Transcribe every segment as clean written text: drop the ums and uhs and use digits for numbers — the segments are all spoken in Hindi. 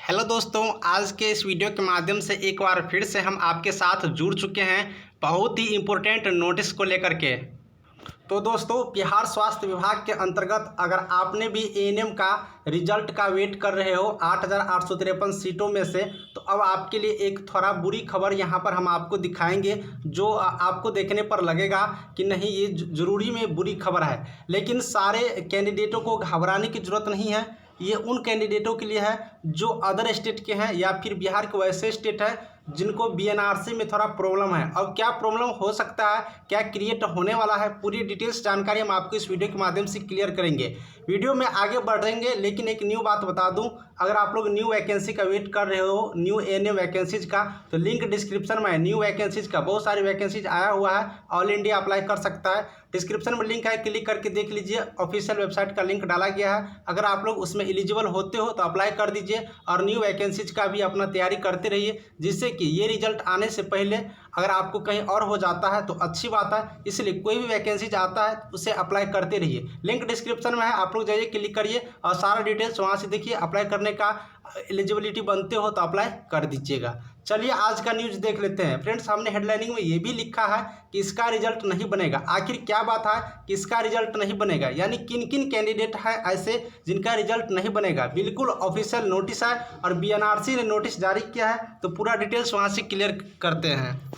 हेलो दोस्तों, आज के इस वीडियो के माध्यम से एक बार फिर से हम आपके साथ जुड़ चुके हैं बहुत ही इम्पोर्टेंट नोटिस को लेकर के। तो दोस्तों, बिहार स्वास्थ्य विभाग के अंतर्गत अगर आपने भी एएनएम का रिजल्ट का वेट कर रहे हो 8,853 सीटों में से, तो अब आपके लिए एक थोड़ा बुरी खबर यहाँ पर हम आपको दिखाएंगे, जो आपको देखने पर लगेगा कि नहीं ये ज़रूरी में बुरी खबर है। लेकिन सारे कैंडिडेटों को घबराने की ज़रूरत नहीं है। ये उन कैंडिडेटों के लिए है जो अदर स्टेट के हैं या फिर बिहार के वैसे स्टेट है जिनको बीएनआरसी में थोड़ा प्रॉब्लम है। अब क्या प्रॉब्लम हो सकता है, क्या क्रिएट होने वाला है, पूरी डिटेल्स जानकारी हम आपको इस वीडियो के माध्यम से क्लियर करेंगे। वीडियो में आगे बढ़ेंगे, लेकिन एक न्यू बात बता दूं, अगर आप लोग न्यू वैकेंसी का वेट कर रहे हो, न्यू एएनएम वैकेंसीज का, तो लिंक डिस्क्रिप्शन में है। न्यू वैकेंसीज का बहुत सारी वैकेंसीज आया हुआ है, ऑल इंडिया अप्लाई कर सकता है। डिस्क्रिप्शन में लिंक है, क्लिक करके देख लीजिए। ऑफिशियल वेबसाइट का लिंक डाला गया है, अगर आप लोग उसमें एलिजिबल होते हो तो अप्लाई कर दीजिए और न्यू वैकेंसीज का भी अपना तैयारी करते रहिए, जिससे कि ये रिजल्ट आने से पहले अगर आपको कहीं और हो जाता है तो अच्छी बात है। इसलिए कोई भी वैकेंसीज आता है उसे अप्लाई करते रहिए। लिंक डिस्क्रिप्शन में है, आप लोग जाइए, क्लिक करिए और सारा डिटेल्स वहाँ से देखिए। अप्लाई करने का एलिजिबिलिटी बनते हो तो अप्लाई कर दीजिएगा। चलिए आज का न्यूज़ देख लेते हैं। फ्रेंड्स, हमने हेडलाइनिंग में ये भी लिखा है कि इसका रिजल्ट नहीं बनेगा। आखिर क्या बात है कि इसका रिजल्ट नहीं बनेगा, यानी किन किन कैंडिडेट है ऐसे जिनका रिजल्ट नहीं बनेगा। बिल्कुल ऑफिशियल नोटिस है और बीएनआरसी ने नोटिस जारी किया है, तो पूरा डिटेल्स वहाँ से क्लियर करते हैं।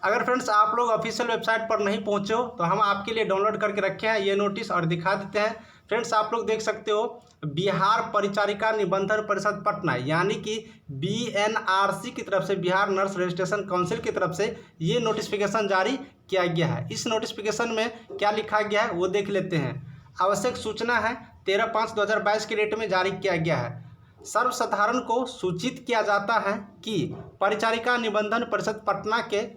अगर फ्रेंड्स आप लोग ऑफिशियल वेबसाइट पर नहीं पहुँचे हो तो हम आपके लिए डाउनलोड करके रखे हैं ये नोटिस और दिखा देते हैं। फ्रेंड्स, आप लोग देख सकते हो, बिहार परिचारिका निबंधन परिषद पटना यानी कि बीएनआरसी की तरफ से, बिहार नर्स रजिस्ट्रेशन काउंसिल की तरफ से ये नोटिफिकेशन जारी किया गया है। इस नोटिफिकेशन में क्या लिखा गया है वो देख लेते हैं। आवश्यक सूचना है 13/5/2022 के डेट में जारी किया गया है। सर्वसाधारण को सूचित किया जाता है कि परिचारिका निबंधन परिषद पटना के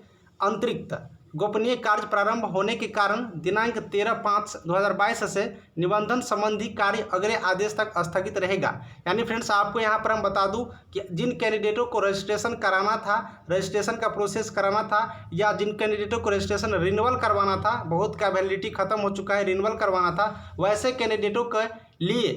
अतिरिक्त गोपनीय कार्य प्रारंभ होने के कारण दिनांक 13/5/2022 से निबंधन संबंधी कार्य अगले आदेश तक स्थगित रहेगा। यानी फ्रेंड्स, आपको यहाँ पर हम बता दूं कि जिन कैंडिडेटों को रजिस्ट्रेशन कराना था, रजिस्ट्रेशन का प्रोसेस कराना था, या जिन कैंडिडेटों को रजिस्ट्रेशन रिन्यूअल करवाना था, बहुत का वैलिडिटी खत्म हो चुका है, रिन्यूअल करवाना था, वैसे कैंडिडेटों के लिए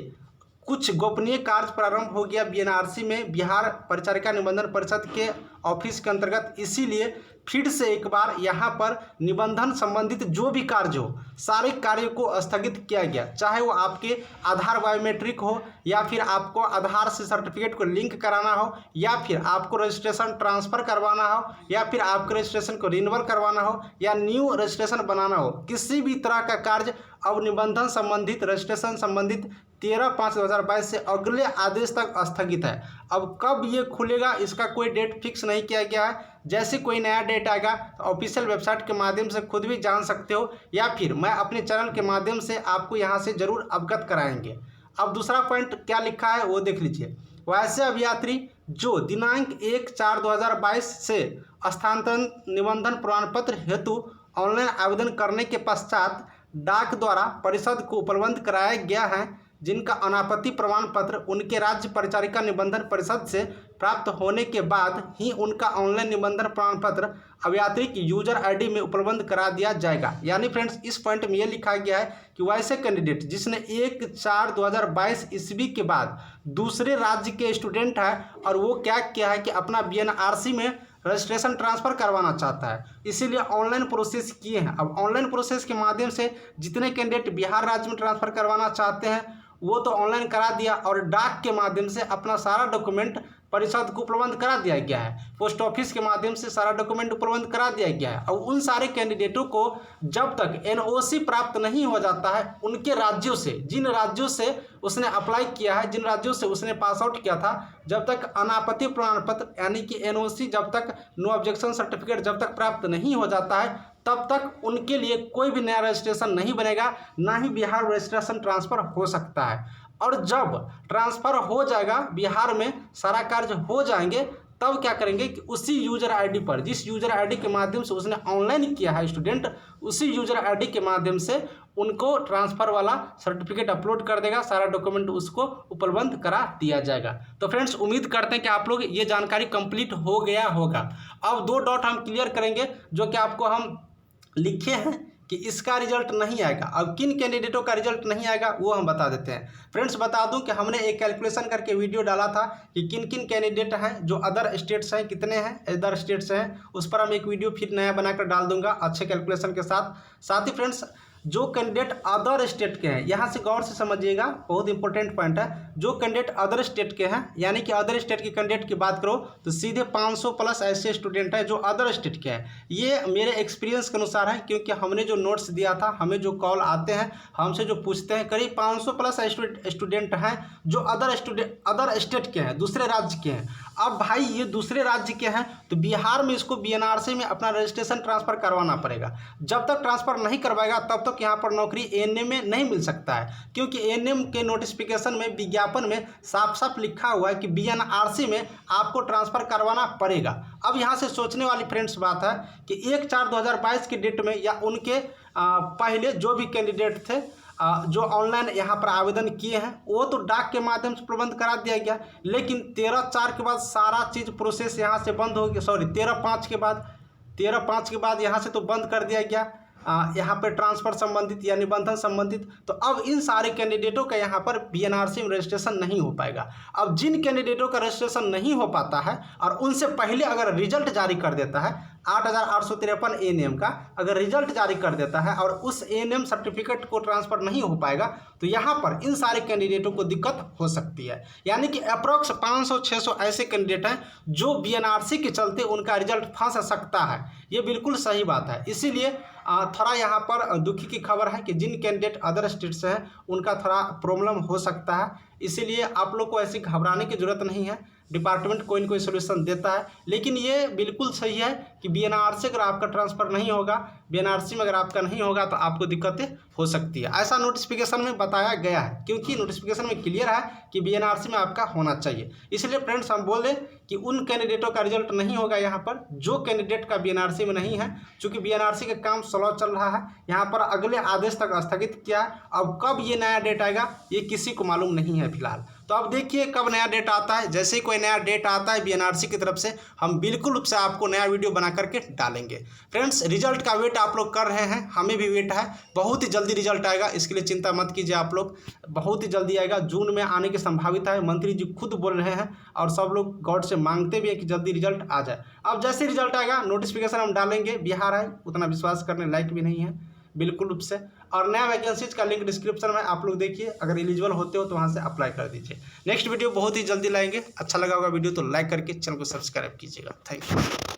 कुछ गोपनीय कार्य प्रारंभ हो गया बीएनआरसी में, बिहार परिचारिका निबंधन परिषद के ऑफिस के अंतर्गत। इसीलिए फिर से एक बार यहाँ पर निबंधन संबंधित जो भी कार्य हो, सारे कार्यों को स्थगित किया गया। चाहे वो आपके आधार बायोमेट्रिक हो, या फिर आपको आधार से सर्टिफिकेट को लिंक कराना हो, या फिर आपको रजिस्ट्रेशन ट्रांसफ़र करवाना हो, या फिर आपको रजिस्ट्रेशन को रिन्यूअल करवाना हो, या न्यू रजिस्ट्रेशन बनाना हो, किसी भी तरह का कार्य अब निबंधन संबंधित, रजिस्ट्रेशन संबंधित 13/5/2022 से अगले आदेश तक स्थगित है। अब कब ये खुलेगा इसका कोई डेट फिक्स नहीं किया गया है। जैसे कोई नया डेट आएगा तो ऑफिशियल वेबसाइट के माध्यम से खुद भी जान सकते हो, या फिर मैं अपने चैनल के माध्यम से आपको यहाँ से ज़रूर अवगत कराएंगे। अब दूसरा पॉइंट क्या लिखा है वो देख लीजिए। वैसे अभियात्री जो दिनांक 1/4/2022 से स्थानांतरण निबंधन प्रमाण पत्र हेतु ऑनलाइन आवेदन करने के पश्चात डाक द्वारा परिषद को उपलब्ध कराया गया है, जिनका अनापत्ति प्रमाण पत्र उनके राज्य परिचारिका निबंधन परिषद से प्राप्त होने के बाद ही उनका ऑनलाइन निबंधन प्रमाण पत्र अभियात्री की यूजर आईडी में उपलब्ध करा दिया जाएगा। यानी फ्रेंड्स, इस पॉइंट में ये लिखा गया है कि वैसे कैंडिडेट जिसने 1/4/2022 ईस्वी के बाद दूसरे राज्य के स्टूडेंट है और वो क्या किया है कि अपना बीएनआरसी में रजिस्ट्रेशन ट्रांसफ़र करवाना चाहता है, इसीलिए ऑनलाइन प्रोसेस किए हैं। अब ऑनलाइन प्रोसेस के माध्यम से जितने कैंडिडेट बिहार राज्य में ट्रांसफ़र करवाना चाहते हैं वो तो ऑनलाइन करा दिया, और डाक के माध्यम से अपना सारा डॉक्यूमेंट परिषद को उपलब्ध करा दिया गया है। पोस्ट ऑफिस के माध्यम से सारा डॉक्यूमेंट उपलब्ध करा दिया गया है। अब उन सारे कैंडिडेटों को जब तक एनओसी प्राप्त नहीं हो जाता है उनके राज्यों से, जिन राज्यों से उसने अप्लाई किया है, जिन राज्यों से उसने पास आउट किया था, जब तक अनापत्ति प्रमाण पत्र यानी कि एनओसी, जब तक नो ऑब्जेक्शन सर्टिफिकेट जब तक प्राप्त नहीं हो जाता है, तब तक उनके लिए कोई भी नया रजिस्ट्रेशन नहीं बनेगा, ना ही बिहार रजिस्ट्रेशन ट्रांसफ़र हो सकता है। और जब ट्रांसफ़र हो जाएगा, बिहार में सारा कार्य हो जाएंगे, तब क्या करेंगे कि उसी यूजर आईडी पर, जिस यूजर आईडी के माध्यम से उसने ऑनलाइन किया है स्टूडेंट, उसी यूजर आईडी के माध्यम से उनको ट्रांसफ़र वाला सर्टिफिकेट अपलोड कर देगा, सारा डॉक्यूमेंट उसको उपलब्ध करा दिया जाएगा। तो फ्रेंड्स, उम्मीद करते हैं कि आप लोग ये जानकारी कंप्लीट हो गया होगा। अब 2 डॉट हम क्लियर करेंगे जो कि आपको हम लिखे हैं कि इसका रिजल्ट नहीं आएगा। अब किन कैंडिडेटों का रिजल्ट नहीं आएगा वो हम बता देते हैं। फ्रेंड्स बता दूं कि हमने एक कैलकुलेशन करके वीडियो डाला था कि किन किन कैंडिडेट हैं जो अदर स्टेट्स हैं, कितने हैं अदर स्टेट्स हैं, उस पर हम एक वीडियो फिर नया बनाकर डाल दूंगा अच्छे कैलकुलेशन के साथ ही फ्रेंड्स जो कैंडिडेट अदर स्टेट के हैं, यहाँ से गौर से समझिएगा, बहुत इंपॉर्टेंट पॉइंट है। जो कैंडिडेट अदर स्टेट के हैं, यानी कि अदर स्टेट के कैंडिडेट की बात करो तो सीधे 500 प्लस ऐसे स्टूडेंट हैं जो अदर स्टेट के हैं। ये मेरे एक्सपीरियंस के अनुसार है, क्योंकि हमने जो नोट्स दिया था, हमें जो कॉल आते हैं, हमसे जो पूछते हैं, करीब 500 प्लस स्टूडेंट हैं जो अदर स्टेट के हैं, दूसरे राज्य के हैं। अब भाई ये दूसरे राज्य के हैं तो बिहार में इसको बीएनआरसी में अपना रजिस्ट्रेशन ट्रांसफ़र करवाना पड़ेगा। जब तक ट्रांसफ़र नहीं करवाएगा तब तक यहाँ पर नौकरी एएनएम में नहीं मिल सकता है, क्योंकि एएनएम के नोटिफिकेशन में, विज्ञापन में साफ साफ लिखा हुआ है कि बीएनआरसी में आपको ट्रांसफ़र करवाना पड़ेगा। अब यहाँ से सोचने वाली फ्रेंड्स बात है कि 1/4/2022 की डेट में या उनके पहले जो भी कैंडिडेट थे जो ऑनलाइन यहाँ पर आवेदन किए हैं, वो तो डाक के माध्यम से प्रबंध करा दिया गया, लेकिन 13/4 के बाद सारा चीज़ प्रोसेस यहाँ से बंद हो गया। सॉरी 13/5 के बाद यहाँ से तो बंद कर दिया गया यहाँ पर ट्रांसफ़र संबंधित या निबंधन संबंधित। तो अब इन सारे कैंडिडेटों का यहाँ पर बीएनआरसी में रजिस्ट्रेशन नहीं हो पाएगा। अब जिन कैंडिडेटों का रजिस्ट्रेशन नहीं हो पाता है और उनसे पहले अगर रिजल्ट जारी कर देता है 8,853 एएनएम का अगर रिजल्ट जारी कर देता है और उस एएनएम सर्टिफिकेट को ट्रांसफ़र नहीं हो पाएगा तो यहाँ पर इन सारे कैंडिडेटों को दिक्कत हो सकती है। यानी कि अप्रॉक्स 500-600 ऐसे कैंडिडेट हैं जो बीएनआरसी के चलते उनका रिजल्ट फंस सकता है। ये बिल्कुल सही बात है। इसीलिए थोड़ा यहाँ पर दुखी की खबर है कि जिन कैंडिडेट अदर स्टेट से हैं उनका थोड़ा प्रॉब्लम हो सकता है। इसीलिए आप लोग को ऐसी घबराने की ज़रूरत नहीं है, डिपार्टमेंट कोई ना कोई सोल्यूशन देता है। लेकिन ये बिल्कुल सही है कि बीएनआरसी अगर आपका ट्रांसफ़र नहीं होगा, बीएनआरसी में अगर आपका नहीं होगा तो आपको दिक्कतें हो सकती है। ऐसा नोटिफिकेशन में बताया गया है, क्योंकि नोटिफिकेशन में क्लियर है कि बीएनआरसी में आपका होना चाहिए। इसलिए फ्रेंड्स हम बोल दें कि उन कैंडिडेटों का रिजल्ट नहीं होगा यहाँ पर जो कैंडिडेट का बीएनआरसी में नहीं है, चूँकि बीएनआरसी का काम स्लो चल रहा है। यहाँ पर अगले आदेश तक स्थगित किया है। अब कब ये नया डेट आएगा ये किसी को मालूम नहीं है फिलहाल। तो अब देखिए कब नया डेट आता है। जैसे ही कोई नया डेट आता है बीएनआरसी की तरफ से हम बिल्कुल रूप से आपको नया वीडियो बना करके डालेंगे। फ्रेंड्स रिजल्ट का वेट आप लोग कर रहे हैं, हमें भी वेट है, बहुत ही जल्दी रिजल्ट आएगा, इसके लिए चिंता मत कीजिए आप लोग, बहुत ही जल्दी आएगा। जून में आने की संभावित है, मंत्री जी खुद बोल रहे हैं और सब लोग गॉड से मांगते भी हैं कि जल्दी रिजल्ट आ जाए। अब जैसे रिजल्ट आएगा नोटिफिकेशन हम डालेंगे। बिहार है उतना विश्वास करने लायक भी नहीं है बिल्कुल रूप से। और नया वैकेंसीज का लिंक डिस्क्रिप्शन में आप लोग देखिए, अगर एलिजिबल होते हो तो वहाँ से अप्लाई कर दीजिए। नेक्स्ट वीडियो बहुत ही जल्दी लाएंगे। अच्छा लगा होगा वीडियो तो लाइक करके चैनल को सब्सक्राइब कीजिएगा। Thank you.